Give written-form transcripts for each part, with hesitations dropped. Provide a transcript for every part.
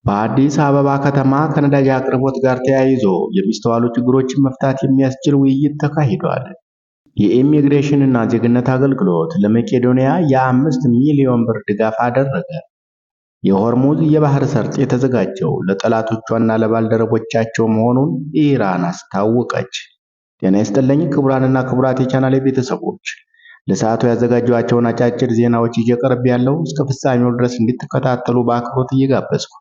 በአዲስ አበባ ከተማ ከነዳጅ አቅርቦት ጋር ተያይዞ የሚስተዋሉ ችግሮችን መፍታት የሚያስችል ውይይት ተካሂዷል። የኢሚግሬሽን እና ዜግነት አገልግሎት ለመቄዶንያ የ5 ሚሊዮን ብር ድጋፍ አደረገ። የሆርሙዝ የባህር ሰርጥ የተዘጋጀው ለጠላቶቿና ለባልደረቦቻቸው መሆኑን ኢራን አስታወቀች። ጤና ይስጥልኝ ክቡራንና ክቡራት የቻናሌ ቤተሰቦች፣ ለሰዓቱ ያዘጋጇቸውን አጫጭር ዜናዎች እየቀርብ ያለው እስከ ፍጻሜው ድረስ እንድትከታተሉ በአክብሮት እየጋበዝኩ፣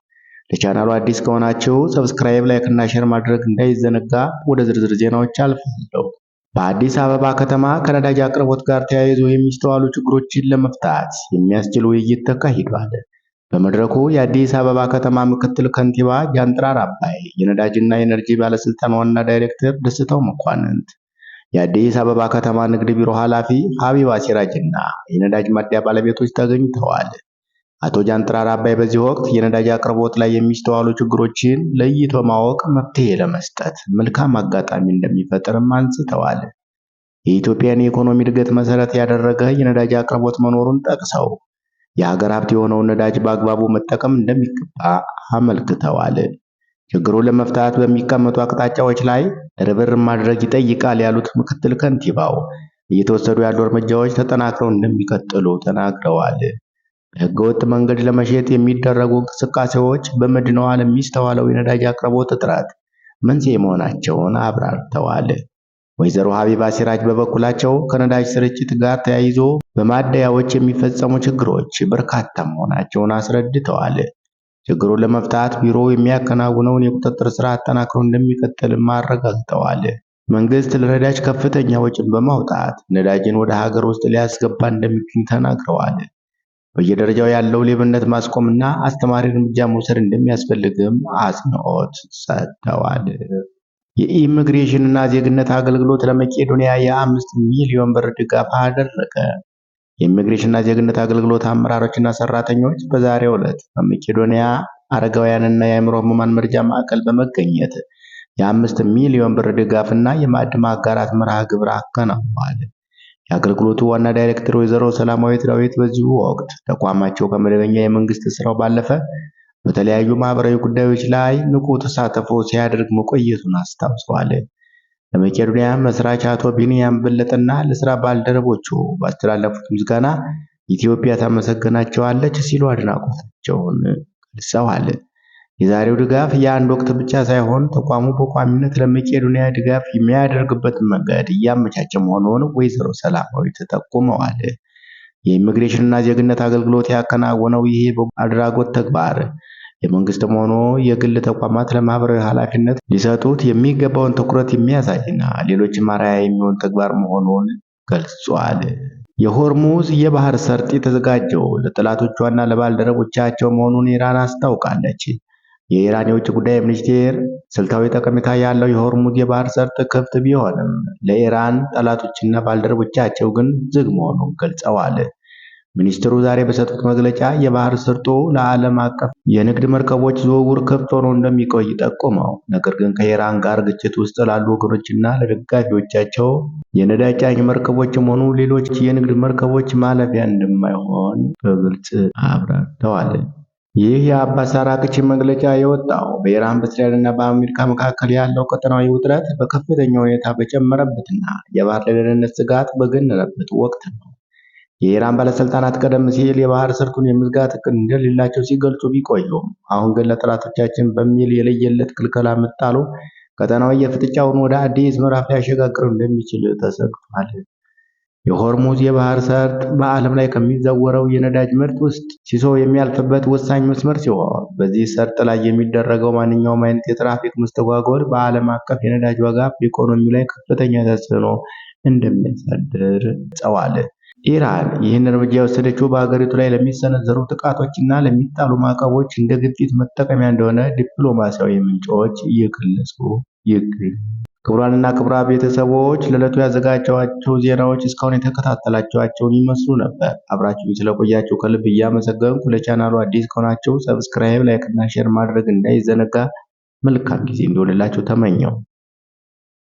ለቻናሉ አዲስ ከሆናችሁ ሰብስክራይብ፣ ላይክ እና ሼር ማድረግ እንዳይዘነጋ። ወደ ዝርዝር ዜናዎች አልፋለሁ። በአዲስ አበባ ከተማ ከነዳጅ አቅርቦት ጋር ተያይዞ የሚስተዋሉ ችግሮችን ለመፍታት የሚያስችል ውይይት ተካሂዷል። በመድረኩ የአዲስ አበባ ከተማ ምክትል ከንቲባ ጃንጥራር አባይ፣ የነዳጅና ኤነርጂ ባለስልጣን ዋና ዳይሬክተር ደስታው መኳንንት፣ የአዲስ አበባ ከተማ ንግድ ቢሮ ኃላፊ ሀቢባ ሲራጅና የነዳጅ ማደያ ባለቤቶች ተገኝተዋል። አቶ ጃንጥራር አባይ በዚህ ወቅት የነዳጅ አቅርቦት ላይ የሚስተዋሉ ችግሮችን ለይቶ ማወቅ መፍትሄ ለመስጠት መልካም አጋጣሚ እንደሚፈጥርም አንስተዋል። የኢትዮጵያን የኢኮኖሚ እድገት መሰረት ያደረገ የነዳጅ አቅርቦት መኖሩን ጠቅሰው የሀገር ሀብት የሆነውን ነዳጅ በአግባቡ መጠቀም እንደሚገባ አመልክተዋል። ችግሩን ለመፍታት በሚቀመጡ አቅጣጫዎች ላይ ርብርብ ማድረግ ይጠይቃል ያሉት ምክትል ከንቲባው እየተወሰዱ ያሉ እርምጃዎች ተጠናክረው እንደሚቀጥሉ ተናግረዋል። በህገወጥ መንገድ ለመሸጥ የሚደረጉ እንቅስቃሴዎች በመዲናዋ ለሚስተዋለው የነዳጅ አቅርቦት እጥረት መንስኤ መሆናቸውን አብራርተዋል። ወይዘሮ ሀቢባ ሲራጅ በበኩላቸው ከነዳጅ ስርጭት ጋር ተያይዞ በማደያዎች የሚፈጸሙ ችግሮች በርካታ መሆናቸውን አስረድተዋል። ችግሩን ለመፍታት ቢሮ የሚያከናውነውን የቁጥጥር ስራ አጠናክሮ እንደሚቀጥልም አረጋግጠዋል። መንግስት ለነዳጅ ከፍተኛ ወጪን በማውጣት ነዳጅን ወደ ሀገር ውስጥ ሊያስገባ እንደሚገኝ ተናግረዋል። በየደረጃው ያለው ሌብነት ማስቆምና አስተማሪ እርምጃ መውሰድ እንደሚያስፈልግም አጽንኦት ሰጥተዋል። የኢሚግሬሽን እና ዜግነት አገልግሎት ለመቄዶንያ የ5 ሚሊዮን ብር ድጋፍ አደረገ። የኢሚግሬሽን እና ዜግነት አገልግሎት አመራሮችና ሰራተኞች በዛሬው ዕለት በመቄዶንያ አረጋውያንና የአእምሮ ህሙማን መርጃ ማዕከል በመገኘት የ5 ሚሊዮን ብር ድጋፍና የማዕድ ማጋራት መርሃ ግብር አከናውነዋል። የአገልግሎቱ ዋና ዳይሬክተር ወይዘሮ ሰላማዊት ዳዊት በዚሁ ወቅት ተቋማቸው ከመደበኛ የመንግስት ስራው ባለፈ በተለያዩ ማህበራዊ ጉዳዮች ላይ ንቁ ተሳትፎ ሲያደርግ መቆየቱን አስታውሰዋል። ለመቄዶንያ መስራች አቶ ቢንያም በለጠና ለስራ ባልደረቦቹ ባስተላለፉት ምስጋና ኢትዮጵያ ታመሰግናቸዋለች ሲሉ አድናቆታቸውን ገልጸዋል። የዛሬው ድጋፍ የአንድ ወቅት ብቻ ሳይሆን ተቋሙ በቋሚነት ለመቄዶንያ ድጋፍ የሚያደርግበትን መንገድ እያመቻቸ መሆኑን ወይዘሮ ሰላማዊት ጠቁመዋል። የኢሚግሬሽን እና ዜግነት አገልግሎት ያከናወነው ይሄ አድራጎት ተግባር የመንግስትም ሆነ የግል ተቋማት ለማህበራዊ ኃላፊነት ሊሰጡት የሚገባውን ትኩረት የሚያሳይና ሌሎችም አርአያ የሚሆን ተግባር መሆኑን ገልጿል። የሆርሙዝ የባህር ሰርጥ የተዘጋጀው ለጠላቶቿና ለባልደረቦቻቸው መሆኑን ኢራን አስታውቃለች። የኢራን የውጭ ጉዳይ ሚኒስቴር ስልታዊ ጠቀሜታ ያለው የሆርሙዝ የባህር ሰርጥ ክፍት ቢሆንም ለኢራን ጠላቶችና ባልደረቦቻቸው ግን ዝግ መሆኑን ገልጸዋል። ሚኒስትሩ ዛሬ በሰጡት መግለጫ የባህር ሰርጡ ለዓለም አቀፍ የንግድ መርከቦች ዝውውር ክፍት ሆኖ እንደሚቆይ ጠቁመው፣ ነገር ግን ከኢራን ጋር ግጭት ውስጥ ላሉ ወገኖችና ለደጋፊዎቻቸው የነዳጅ ጫኝ መርከቦችም ሆኑ ሌሎች የንግድ መርከቦች ማለፊያ እንደማይሆን በግልጽ አብራርተዋል። ይህ የአባስ አራግቺ መግለጫ የወጣው በኢራን በእስራኤልና በአሜሪካ መካከል ያለው ቀጠናዊ ውጥረት በከፍተኛ ሁኔታ በጨመረበትና የባህር ደህንነት ስጋት በገነነበት ወቅት ነው። የኢራን ባለስልጣናት ቀደም ሲል የባህር ሰርጡን የመዝጋት እቅድ እንደሌላቸው ሲገልጹ ቢቆዩም፣ አሁን ግን ለጠላቶቻችን በሚል የለየለት ክልከላ መጣሉ ቀጠናዊ የፍጥጫውን ወደ አዲስ ምዕራፍ ሊያሸጋግር እንደሚችል ተሰግቷል። የሆርሙዝ የባህር ሰርጥ በዓለም ላይ ከሚዘወረው የነዳጅ ምርት ውስጥ ሲሶ የሚያልፍበት ወሳኝ መስመር ሲሆን፣ በዚህ ሰርጥ ላይ የሚደረገው ማንኛውም አይነት የትራፊክ መስተጓጎል በዓለም አቀፍ የነዳጅ ዋጋ በኢኮኖሚው ላይ ከፍተኛ ተጽዕኖ እንደሚያሳድር ገልጸዋል። ኢራን ይህን እርምጃ የወሰደችው በሀገሪቱ ላይ ለሚሰነዘሩ ጥቃቶችና ለሚጣሉ ማዕቀቦች እንደ ግፊት መጠቀሚያ እንደሆነ ዲፕሎማሲያዊ ምንጮች እየገለጹ ይገኛሉ። ክቡራንና ክቡራት ቤተሰቦች ለዕለቱ ያዘጋጀኋቸው ዜናዎች እስካሁን የተከታተላችኋቸውን ይመስሉ ነበር። አብራችሁኝ ስለቆያችሁ ከልብ እያመሰገንኩ ለቻናሉ አዲስ ከሆናችሁ ሰብስክራይብ፣ ላይክ እና ሼር ማድረግ እንዳይዘነጋ። መልካም ጊዜ እንዲሆንላችሁ ተመኘው።